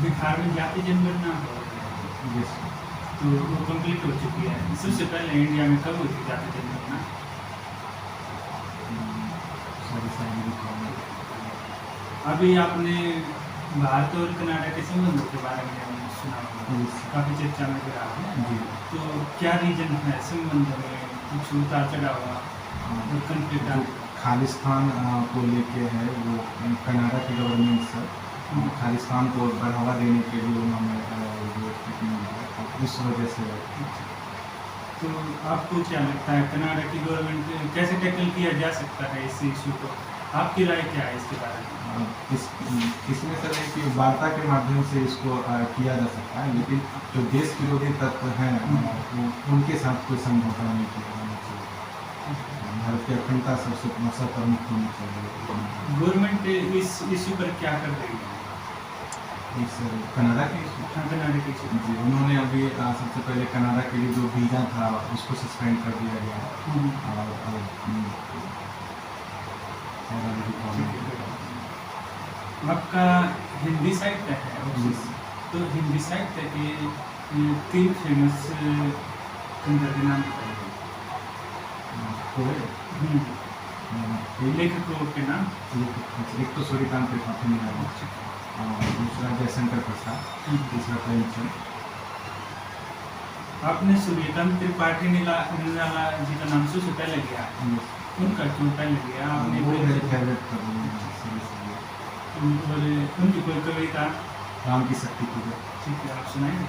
बिहार में जाति जनगणना हो रही है, तो वो कंप्लीट हो चुकी है। सबसे पहले इंडिया में कब हुई थी जाति जनगणना? अभी आपने भारत और कनाडा के संबंधों के बारे में सुना होगा, काफ़ी चर्चा में रहा है। तो क्या रीजन है संबंधों में कुछ उतार चढ़ाव हुआ और कंफ्लिक्ट? खालिस्तान को लेके है, वो कनाडा की गवर्नमेंट से खालिस्तान को बढ़ावा देने के लिए उन्होंने इस वजह से। तो आपको क्या लगता है कनाडा की गवर्नमेंट कैसे टैकल किया जा सकता है इस इशू को? आपकी राय क्या है इसके बारे में? इसमें सर है कि वार्ता के माध्यम से इसको किया जा सकता है, लेकिन जो देश विरोधी तत्व हैं उनके साथ कोई समझौता नहीं किया जाना चाहिए। भारत की अखंडता सबसे प्रमुख होनी चाहिए। गवर्नमेंट इस इशू पर क्या कर रही है? इस कनाडा के कनाडा के इशू जी, उन्होंने अभी सबसे पहले कनाडा के लिए जो वीज़ा था उसको सस्पेंड कर दिया गया और आपका हिंदी साहित्य है, तो हिंदी साहित्य के 3 फेमस संदर्भ नाम लेखकों के नाम? एक तो सूर्यकांत त्रिपाठी, दूसरा जयशंकर प्रसाद, तीसरा प्रेमचंद। आपने सूर्यकांत त्रिपाठी निराला जी का नाम सबसे पहले लिया, उनका क्यों पहले लिया आपने? और उनकी कोई कविता? राम की शक्ति की। ठीक है, आप सुनाएंगे?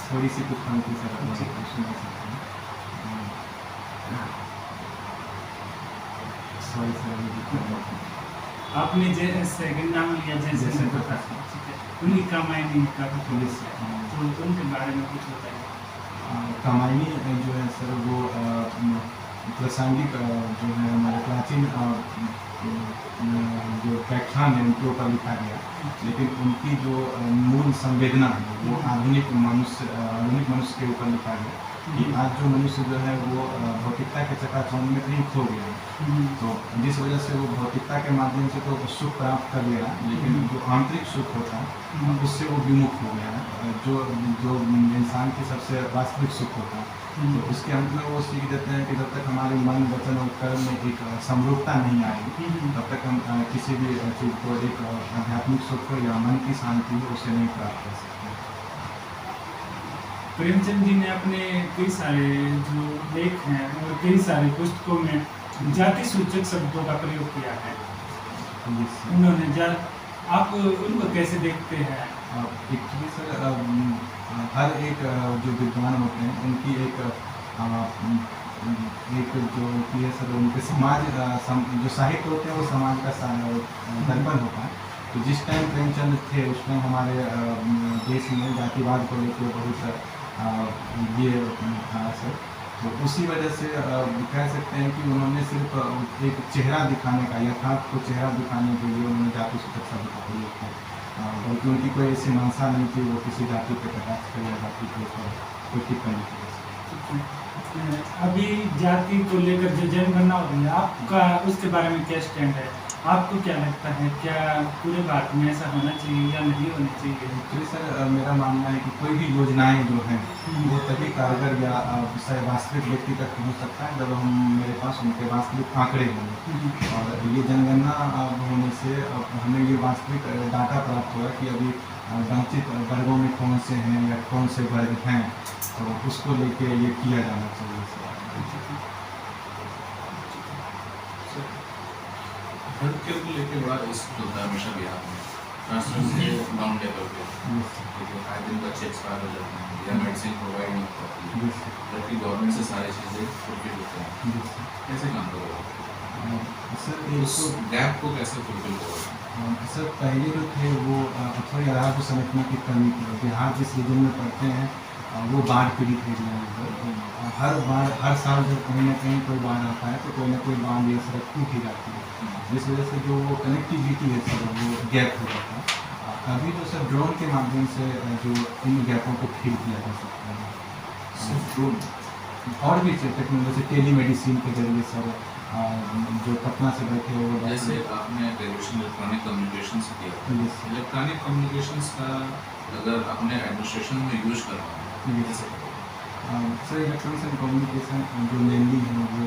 थोड़ी सी कुछ पंक्ति से सुना सकते हैं। सॉरी सर, आपने सेकंड नाम लिया जयशंकर प्रसाद, ठीक है, उनकी कामायनी का पुलिस है, तो उनके बारे में कुछ बताइए। कामायनी जो है सर वो प्रासंगिक जो है हमारे प्राचीन जो व्याख्यान है उनके ऊपर लिखा गया, लेकिन उनकी जो मूल संवेदना है वो आधुनिक मनुष्य के ऊपर लिखा गया कि आज जो मनुष्य जो है वो भौतिकता के चकाचौंध में कहीं खो गया है। तो जिस वजह से वो भौतिकता के माध्यम से तो सुख प्राप्त कर लिया, लेकिन जो आंतरिक सुख होता है उससे वो विमुख हो गया है, जो इंसान की सबसे वास्तविक सुख होता है। तो इसके अंत में वो सीख देते हैं कि जब तक हमारे मन, वचन और कर्म में एक समरूपता नहीं आएगी तब तक हम किसी भी चीज़ को, एक आध्यात्मिक सुख या मन की शांति उसे नहीं प्राप्त कर सकते। प्रेमचंद जी ने अपने कई सारे जो लेख हैं और कई सारे पुस्तकों में जाति सूचक शब्दों का प्रयोग किया है। उन्होंने आप उनको कैसे देखते हैं? एक्चुअली सर हर एक जो विद्वान होते हैं उनकी एक जो होती है सर, उनके समाज जो साहित्य होते हैं वो समाज का दर्पण होता है। तो जिस टाइम प्रेमचंद थे उस टाइम हमारे देश में जातिवाद को लेकर बहुत ये था सर। तो उसी वजह से कह सकते हैं कि उन्होंने सिर्फ एक चेहरा दिखाने का, यथार्थ को चेहरा दिखाने के लिए उन्होंने जाति सूचक शब्द का प्रयोग किया, बल्कि उनकी कोई ऐसी मंशा नहीं थी वो किसी जाति के कटाक्ष करे या जाति के ऊपर कोई टिप्पणी करे। अभी जाति को लेकर जो जनगणना हो रही है, आपका उसके बारे में क्या स्टैंड है? आपको क्या लगता है, क्या पूरे भारत में ऐसा होना चाहिए या नहीं होना चाहिए? एक्चुअली सर मेरा मानना है कि कोई भी योजनाएं जो हैं वो तभी कारगर या वास्तविक व्यक्ति तक पहुंच सकता है जब मेरे पास उनके वास्तविक आंकड़े होंगे। और ये जनगणना होने से हमें ये वास्तविक डाटा प्राप्त होगा कि अभी वंचित वर्गों में कौन से हैं या कौन से वर्ग हैं, तो उसको लेके ये किया जाना चाहिए। हेल्थ केयर को लेकर बड़ा रिस्क होता है हमेशा बिहार में, ट्रांसफर से डाउन लेवल पे, क्योंकि हर दिन बच्चे एक्सपायर हो जाते हैं या मेडिसिन प्रोवाइड नहीं होती है, जबकि गवर्नमेंट से सारी चीज़ें फुलफिल होते हैं। कैसे काम करोगे सर? उस गैप को कैसे फुलफिल करोगे? सर पहले जो थे वो थोड़ी आधार को समझने की कमी थी। बिहार जिस रीजन में पढ़ते हैं वो बाढ़ पीड़ित एरिया है। हर साल जब कहीं ना कहीं कोई बाढ़ आता है तो कोई ना कोई बांध या सड़क टूट ही जाती है, जिस वजह से जो वो कनेक्टिविटी है सर वो गैप हो जाता है। अभी जो सर ड्रोन के माध्यम से जो इन गैपों को फिल किया जा सकता है, सिर्फ ड्रोन और भी टेक्नोलॉजी टेलीमेडिसिन के जरिए सर जो पटना से बैठे हो, जैसे आपने क्वेश्चन इलेक्ट्रॉनिक कम्युनिकेशन से किया था। Yes, sir. इलेक्ट्रॉनिक कम्युनिकेशंस का अगर अपने एडमिनिस्ट्रेशन में यूज करना है Yes. कैसे करें? सर इलेक्ट्रॉनिक्स एंड कम्युनिकेशन जो मेनली है वो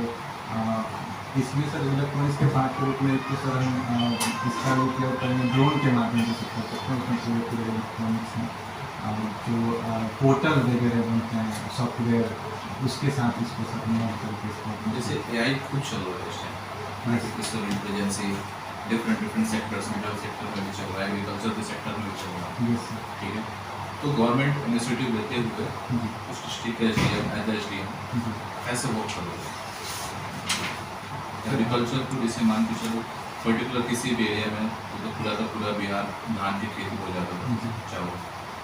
इसमें सर इलेक्ट्रॉनिक्स के पार्ट के रूप में एक तो सर हम इसका उपयोग करेंगे ड्रोन के माध्यम से कर सकते हैं। उसमें पूरे पूरे इलेक्ट्रॉनिक्स में जो पोर्टल वगैरह बनते हैं सॉफ्टवेयर उसके साथ इसको सब मिला करके इसको जैसे AI खुद चल रहा है इस time, artificial intelligence different sectors में, हेल्थ सेक्टर में भी चल रहा है, एग्रीकल्चर के सेक्टर में भी चल रहा है, यस सर ठीक है। तो गवर्नमेंट इनिशिएटिव लेते हुए जी उस डिस्ट्रिक्ट के SDM एज SDM जी कैसे वर्क कर रहे हैं? एग्रीकल्चर को जैसे मान के चलो पर्टिकुलर किसी भी एरिया में तो पूरा का पूरा बिहार धान की खेती हो जाता था, जी। चावल।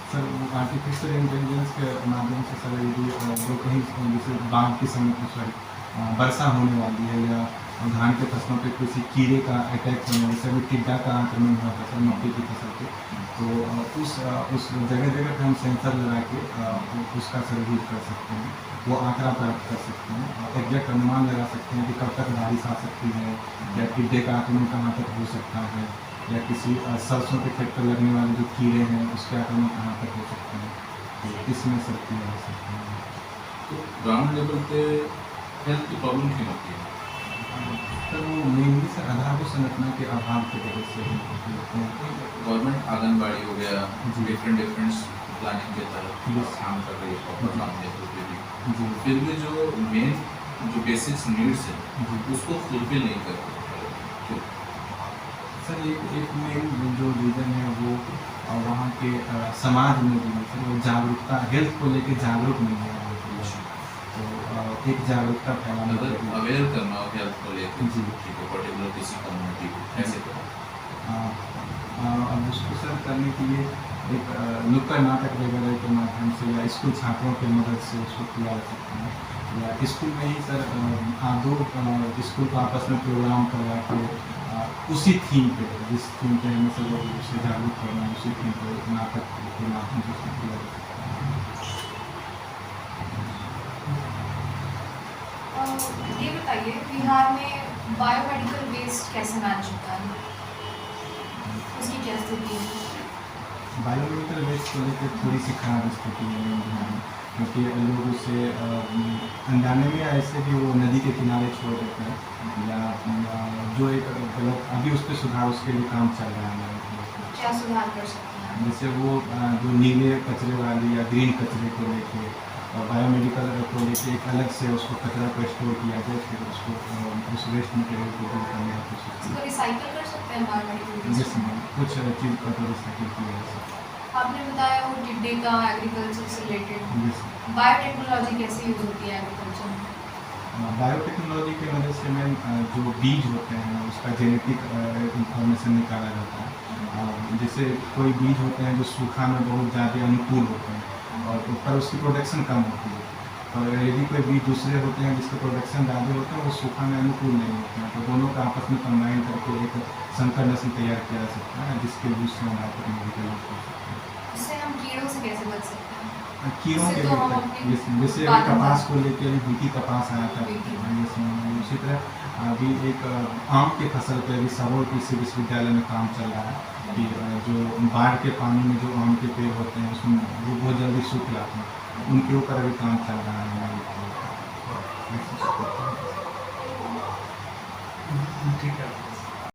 सर वो आर्टिफिशियल इंटेलिजेंस के माध्यम से सर यदि जो कहीं जैसे बाढ़ के समय सॉरी वर्षा होने वाली है या धान के फसलों पे किसी कीड़े का अटैक होने जैसे अभी टिड्डा का आक्रमण हुआ था सर मक्के की फसल पे, तो उस जगह जगह पे हम सेंसर लगा के उसका सर यूज कर सकते हैं। वो आंकड़ा प्राप्त कर सकते हैं और एग्जैक्ट अनुमान लगा सकते हैं कि कब तक बारिश आ सकती है या टिड्डे का आक्रमण कहाँ तक हो सकता है या किसी सरसों के खेत पर लगने वाले जो कीड़े हैं उसके आक्रमण कहाँ तक हो सकते हैं, तो इसमें सब किया जा सकता है। तो ग्राउंड लेवल पे हेल्थ की प्रॉब्लम क्यों होती है? सर वो मेनली सर आधारभूत संरचना के अभाव की वजह से होते हैं। गवर्नमेंट आंगनबाड़ी हो गया, जी। डिफरेंट प्लानिंग के तहत Yes. काम कर रही है प्रॉपर ग्राउंड लेवल पे भी, जी फिर भी जो मेन जो बेसिक्स नीड्स है जी उसको फुलफिल नहीं कर रहे। क्यों? सर एक मेन जो रीज़न है वो वहाँ के समाज में जो है सर वो जागरूकता हेल्थ को लेके जागरूक नहीं है वो लोग। तो एक जागरूकता फैलाने के अगर लिए अवेयर करना हो हेल्थ को लेकर, जी। ठीक है, पर्टिकुलर किसी कम्युनिटी को कैसे करें? अब उसको सर करने के लिए एक नुक्कड़ नाटक वगैरह के माध्यम से या स्कूल छात्रों की मदद से उसको किया जा सकता है या स्कूल में ही सर दो स्कूल को आपस में प्रोग्राम करवा के उसी थीम पे जिस थीम पे हमें सब लोग उससे जागरूक करना उसी थीम पे एक नाटक के माध्यम से उसको किया जा सकता है। ये बताइए बिहार में बायोमेडिकल वेस्ट कैसे मैनेज होता है, उसकी क्या स्थिति है? बायोमेडिकल वेस्ट को लेकर थोड़ी सी खराब स्थिति है बिहार में, क्योंकि लोग उसे अनजाने में ऐसे भी वो नदी के किनारे छोड़ देते हैं या जो एक गलत अभी उस पर सुधार उसके लिए काम चल रहा है हमारे यहाँ। क्या सुधार कर सकते हैं? जैसे वो जो नीले कचरे वाली या ग्रीन कचरे को लेके और बायोमेडिकल को लेके एक अलग से उसको कचरा को स्टोर किया जाए, फिर उसको उस वेस्ट मटेरियल को दूर करने की कोशिश इसको की रिसाइकल कर सकते हैं बायोमेडिकल वेस्ट? जिसमें कुछ चीज़ का तो रिसाइकिल किया जा सकता आपने बताया वो टिड्डे का एग्रीकल्चर से रिलेटेड, है। जिसमें बायोटेक्नोलॉजी कैसे यूज होती है एग्रीकल्चर में? बायोटेक्नोलॉजी की मदद से मैम जो बीज होते हैं उसका जेनेटिक इंफॉर्मेशन निकाला जाता है। जैसे कोई बीज होते हैं जो सूखा में बहुत ज़्यादा अनुकूल होते हैं और ऊपर उसकी प्रोडक्शन कम होती है, और यदि कोई बीज दूसरे होते हैं जिसके प्रोडक्शन ज़्यादा होते हैं वो सूखा में अनुकूल नहीं होते हैं, तो दोनों का आपस में कंबाइन करके एक संकर नस्ल तैयार किया जा सकता है जिसके यूज से हम बायोटेक्नोलॉजी यूज कर सकते हैं। इससे हम कीड़ों से कैसे बच सकते हैं? कीड़ों के इससे तो हम अपनी जैसे अभी बात कपास को लेकर अभी बीटी कपास आया था बीटी। जिसमें उसी तरह अभी एक आम के फसल पे अभी सबौर कृषि विश्वविद्यालय में काम चल रहा है कि जो बाढ़ के पानी में जो आम के पेड़ होते हैं उसमें वो बहुत जल्दी सूख जाते हैं, उनके ऊपर अभी काम चल रहा है हमारे ठीक